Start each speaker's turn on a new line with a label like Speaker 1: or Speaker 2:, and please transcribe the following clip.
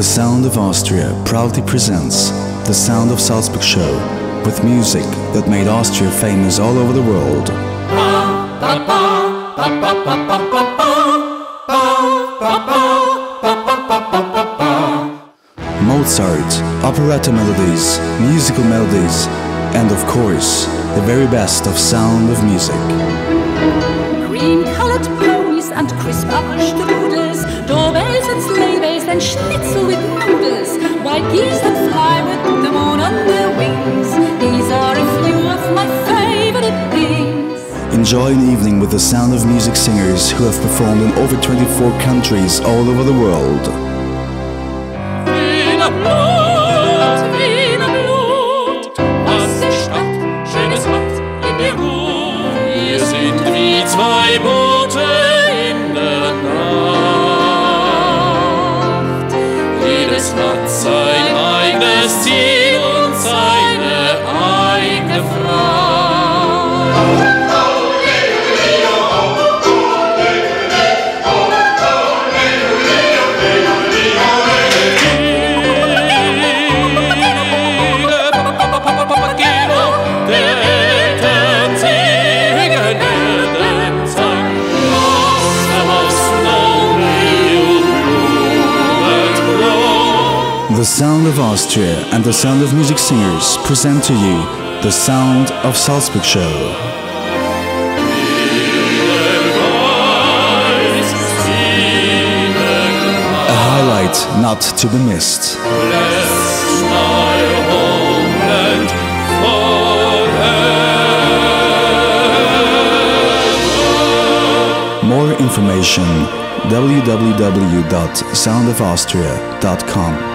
Speaker 1: The Sound of Austria proudly presents the Sound of Salzburg show with music that made Austria famous all over the world. Mozart, operetta melodies, musical melodies, and of course, the very best of Sound of Music.
Speaker 2: Cream-colored ponies and crisp apple strudels, doorbells and sleigh bells and schnitzel with noodles, wild geese that fly with the moon on their wings. These are a few of my favorite things.
Speaker 1: Enjoy an evening with the Sound of Music singers who have performed in over 24 countries all over the world.
Speaker 3: Wiener Blut, was die Stadt Schönes macht in der Ruhe. Wir sind wie zwei Boote in der Nacht. Jedes hat sein eigenes Ziel und seine eigene Frau.
Speaker 1: The Sound of Austria and the Sound of Music singers present to you the Sound of Salzburg show. A highlight not to be missed. More information: www.soundofaustria.com.